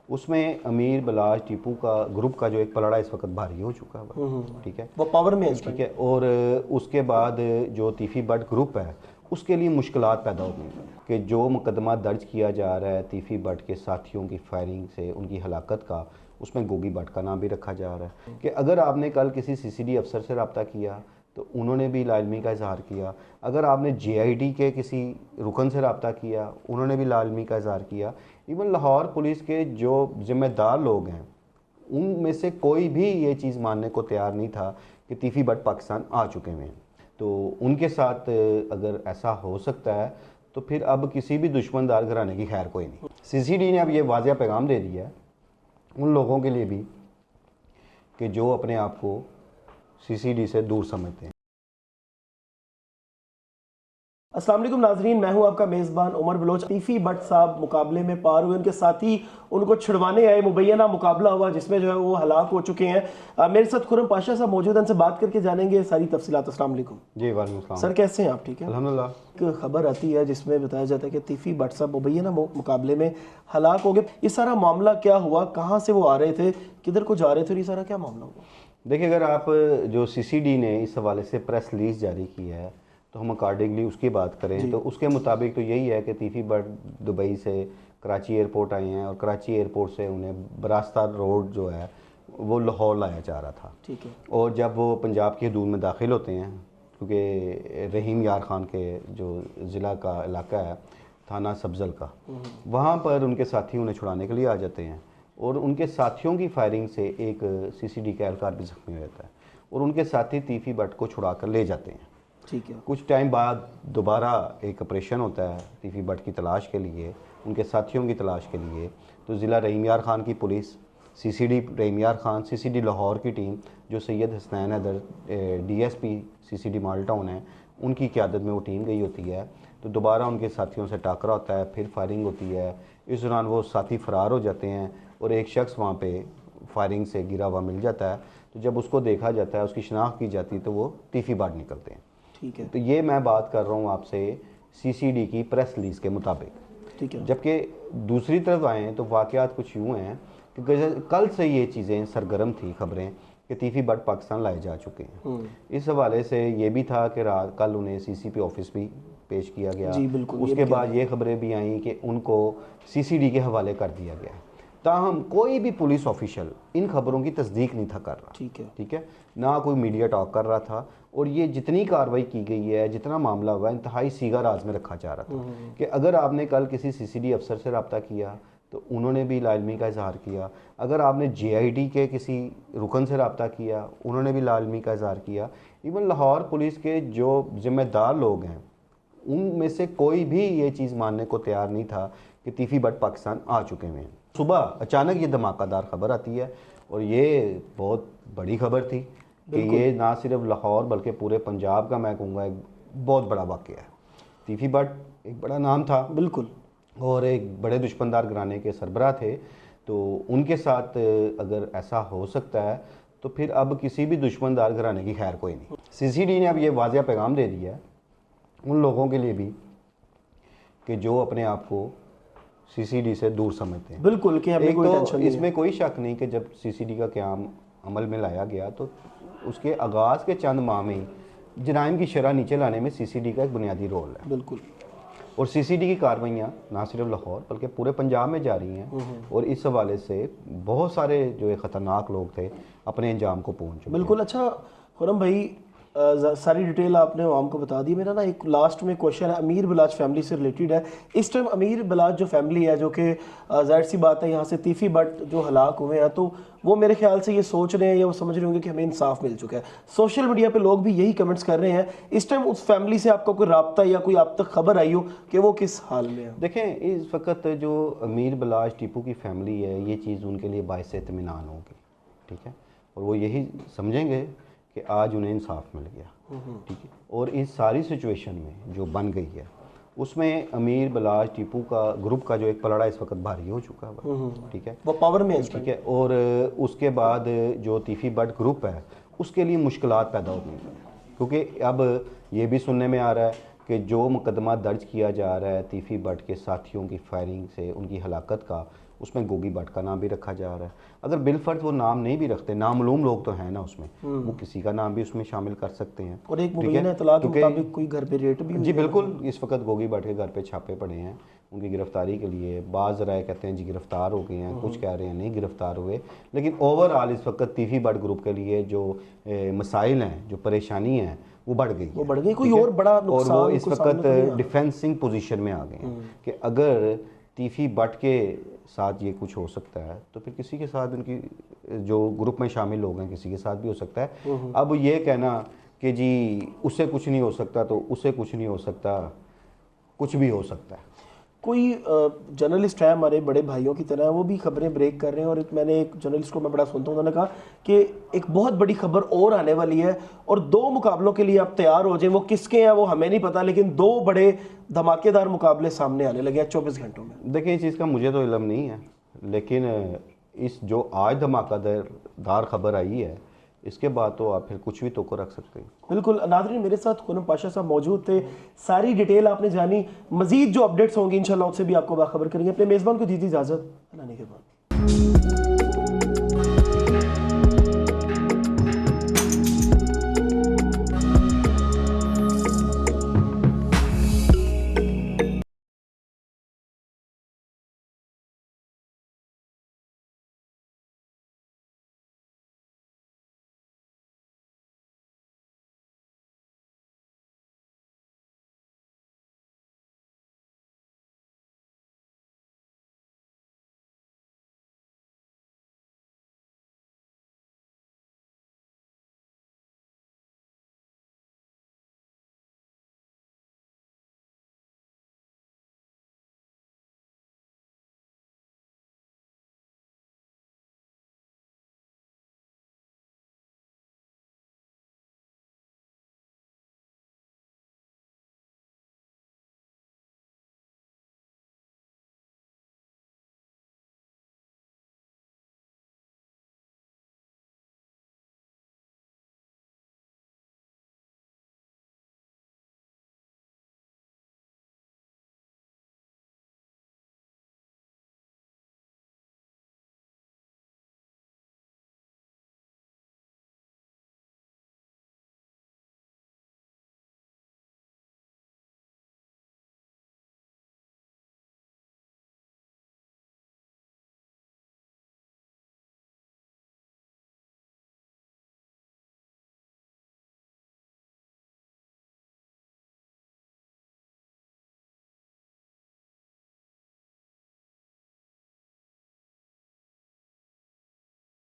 उसमें अमीर बलाज टीपू का ग्रुप का जो एक पलड़ा इस वक्त भारी हो चुका है, ठीक है, वो पावर में है, ठीक है। और उसके बाद जो तीफी भट्ट ग्रुप है उसके लिए मुश्किलात पैदा हो गई कि जो मुकदमा दर्ज किया जा रहा है तीफी भट्ट के साथियों की फायरिंग से उनकी हलाकत का, उसमें गोगी भट्ट का नाम भी रखा जा रहा है कि अगर आपने कल किसी सीसीडी अफसर से रब्ता किया तो उन्होंने भी लाइलमी का इजहार किया, अगर आपने जेआईडी के किसी रुकन से रब्ता किया उन्होंने भी लाइलमी का इजहार किया। इवन लाहौर पुलिस के जो जिम्मेदार लोग हैं उनमें से कोई भी ये चीज़ मानने को तैयार नहीं था कि तीफी भट्ट पाकिस्तान आ चुके हैं। तो उनके साथ अगर ऐसा हो सकता है तो फिर अब किसी भी दुश्मनदार घराने की खैर कोई नहीं। सीसीडी ने अब ये वाज़िया पैगाम दे दिया है उन लोगों के लिए भी कि जो अपने आप को सीसीडी से दूर समझते हैं। अस्सलाम वालेकुम नाजरीन, मैं हूं आपका मेज़बान उमर बलोच। तीफी भट्ट साहब मुकाबले में पार हुए, उनके साथी उनको छुड़वाने आए, मुबैना मुकाबला हुआ जिसमें जो है वो हलाक हो चुके हैं। मेरे साथ खुरम पाशा साहब मौजूद हैं, उनसे बात करके जानेंगे सारी तफसीलात। अस्सलाम वालेकुम जी वालेकुम सलाम सर, कैसे हैं आप? ठीक है अल्हम्दुलिल्लाह। एक खबर आती है जिसमें बताया जाता है कि तीफी भट्ट साहब मुबैना मुकाबले में हलाक हो गए। ये सारा मामला क्या हुआ, कहाँ से वो आ रहे थे, किधर को जा रहे थे, ये सारा क्या मामला हुआ? देखिए, अगर आप जो सीसीडी ने इस हवाले से प्रेस रिलीज जारी की है तो हम अकॉर्डिंगली उसकी बात करें तो उसके मुताबिक तो यही है कि तीफी भट्ट दुबई से कराची एयरपोर्ट आए हैं और कराची एयरपोर्ट से उन्हें बरास्ता रोड जो है वो लाहौर लाया जा रहा था। ठीक है। और जब वो पंजाब की हदूद में दाखिल होते हैं, क्योंकि रहीम यार खान के जो ज़िला का इलाका है थाना सब्जल का, वहाँ पर उनके साथी उन्हें छुड़ाने के लिए आ जाते हैं और उनके साथियों की फायरिंग से एक सीसीडी का एहलकार भी जख्मी हो जाता है और उनके साथी तीफी भट्ट को छुड़ा कर ले जाते हैं। ठीक है। कुछ टाइम बाद दोबारा एक ऑपरेशन होता है तीफी भट्ट की तलाश के लिए, उनके साथियों की तलाश के लिए। तो ज़िला रहीम यार खान की पुलिस, सीसीडी रहीम यार खान, सीसीडी लाहौर की टीम जो सैयद हसनैन हैदर डीएसपी सीसीडी माल टाउन है उनकी क़यादत में वो टीम गई होती है। तो दोबारा उनके साथियों से टाकरा होता है, फिर फायरिंग होती है। इस दौरान वो साथी फ़रार हो जाते हैं और एक शख्स वहाँ पे फायरिंग से गिरा हुआ मिल जाता है। तो जब उसको देखा जाता है, उसकी शनाख्त की जाती है तो वो तीफी भट्ट निकलते हैं। ठीक है। तो ये मैं बात कर रहा हूँ आपसे सीसीडी की प्रेस रिलीज़ के मुताबिक। ठीक है। जबकि दूसरी तरफ आएँ तो वाक़यात कुछ यूँ हैं कि कल से ये चीज़ें सरगर्म थी खबरें कि तीफी भट्ट पाकिस्तान लाए जा चुके हैं। इस हवाले से ये भी था कि रात कल उन्हें सीसीपी ऑफिस भी पेश किया गया। जी बिल्कुल। उसके बाद ये खबरें भी आई कि उनको सीसीडी के हवाले कर दिया गया। ताहम कोई भी पुलिस ऑफिशियल इन खबरों की तस्दीक नहीं था कर रहा। ठीक है। ठीक है, ना कोई मीडिया टॉक कर रहा था और ये जितनी कार्रवाई की गई है, जितना मामला हुआ, इंतहाई सीगा राज में रखा जा रहा था कि अगर आपने कल किसी सीसीडी अफसर से रब्ता किया तो उन्होंने भी लाइलमी का इजहार किया, अगर आपने जेआईडी के किसी रुकन से रब्ता किया उन्होंने भी लाइलमी का इजहार किया। इवन लाहौर पुलिस के जो जिम्मेदार लोग हैं उनमें से कोई भी ये चीज़ मानने को तैयार नहीं था कि तीफी भट्ट पाकिस्तान आ चुके हैं। सुबह अचानक ये धमाकेदार खबर आती है और ये बहुत बड़ी खबर थी कि ये ना सिर्फ लाहौर बल्कि पूरे पंजाब का, मैं कहूँगा, एक बहुत बड़ा वाक़या है। तीफी भट्ट एक बड़ा नाम था बिल्कुल और एक बड़े दुश्मनदार घराने के सरबराह थे। तो उनके साथ अगर ऐसा हो सकता है तो फिर अब किसी भी दुश्मनदार घराने की खैर कोई नहीं। सीसीडी ने अब ये वाज़िया पैगाम दे दिया है उन लोगों के लिए भी कि जो अपने आप को सीसीडी से दूर समझते हैं। बिल्कुल कि हमें कोई टेंशन नहीं है। इसमें कोई शक नहीं कि जब सीसीडी का क़याम अमल में लाया गया तो उसके आगाज़ के चंद माह में ही जराइम की शरह नीचे लाने में सीसीडी का एक बुनियादी रोल है। बिल्कुल। और सीसीडी की कार्रवाइयाँ ना सिर्फ लाहौर बल्कि पूरे पंजाब में जारी हैं और इस हवाले से बहुत सारे जो ख़तरनाक लोग थे अपने अंजाम को पहुँच चुके। बिल्कुल। अच्छा खुरम भाई, सारी डिटेल आपने आवाम को बता दी। मेरा ना एक लास्ट में क्वेश्चन है, अमीर बलाच फैमिली से रिलेटेड है। इस टाइम अमीर बलाच जो फैमिली है, जो कि जाहिर सी बात है यहाँ से तीफी भट्ट जो हलाक हुए हैं, तो वो मेरे ख्याल से ये सोच रहे हैं या वो समझ रहे होंगे कि हमें इंसाफ मिल चुका है। सोशल मीडिया पे लोग भी यही कमेंट्स कर रहे हैं। इस टाइम उस फैमिली से आपका कोई राब्ता या कोई आप तक खबर आई हो कि वो किस हाल में है? देखें, इस वक्त जो अमीर बलाच टीपू की फैमिली है, ये चीज़ उनके लिए बाइस इत्मीनान होगी। ठीक है, और वो यही समझेंगे कि आज उन्हें इंसाफ मिल गया। ठीक है, और इस सारी सिचुएशन में जो बन गई है उसमें अमीर बलाच टीपू का ग्रुप का जो एक पलड़ा इस वक्त भारी हो चुका है। ठीक है, वो पावर में है। ठीक है, और उसके बाद जो तीफी भट्ट ग्रुप है उसके लिए मुश्किलात पैदा हो गई, क्योंकि अब ये भी सुनने में आ रहा है कि जो मुकदमा दर्ज किया जा रहा है तीफी भट्ट के साथियों की फायरिंग से उनकी हलाकत का, उसमें गोगी भट्ट का नाम भी रखा जा रहा है। अगर बिलफर्ज वो नाम नहीं भी रखते, नामालूम लोग तो हैं ना उसमें, वो किसी का नाम भी उसमें शामिल कर सकते हैं। और एक मुबीना इत्तला के मुताबिक कोई घर पे रेट भी जी बिल्कुल, इस वक्त गोगी भट्ट के घर पे छापे पड़े हैं उनकी गिरफ्तारी के लिए। बाज़ राय कहते हैं जी गिरफ्तार हो गए हैं, कुछ कह रहे हैं नहीं गिरफ्तार हुए। लेकिन ओवरऑल इस वक्त तीफी भट्ट ग्रुप के लिए जो मसाइल हैं, जो परेशानी है, वो बढ़ गई है। कोई और बड़ा नुकसान और वो इस वक्त डिफेंसिंग पोजीशन में आ गए हैं कि अगर तीफी भट्ट के साथ ये कुछ हो सकता है तो फिर किसी के साथ, उनकी जो ग्रुप में शामिल लोग हैं किसी के साथ भी हो सकता है। अब ये कहना कि जी उससे कुछ नहीं हो सकता तो उससे कुछ नहीं हो सकता, कुछ भी हो सकता है। कोई जर्नलिस्ट है हमारे बड़े भाइयों की तरह, वो भी खबरें ब्रेक कर रहे हैं। और मैंने एक जर्नलिस्ट को मैं बड़ा सुनता हूँ, उन्होंने कहा कि एक बहुत बड़ी खबर और आने वाली है और 2 मुकाबलों के लिए आप तैयार हो जाएं। वो किसके हैं वो हमें नहीं पता, लेकिन 2 बड़े धमाकेदार मुकाबले सामने आने लगे हैं 24 घंटों में। देखिए इस चीज़ का मुझे तो इल्म नहीं है, लेकिन इस जो आज धमाकेदार खबर आई है इसके बाद तो आप फिर कुछ भी तो को रख सकते हैं। बिल्कुल नाज़रीन, मेरे साथ खुनम पाशा साहब मौजूद थे, सारी डिटेल आपने जानी। मजीद जो अपडेट्स होंगी इंशाल्लाह उससे भी आपको बाखबर करेंगे। अपने मेज़बान को दीजिए इजाज़त, अल्लाह ने के बाद।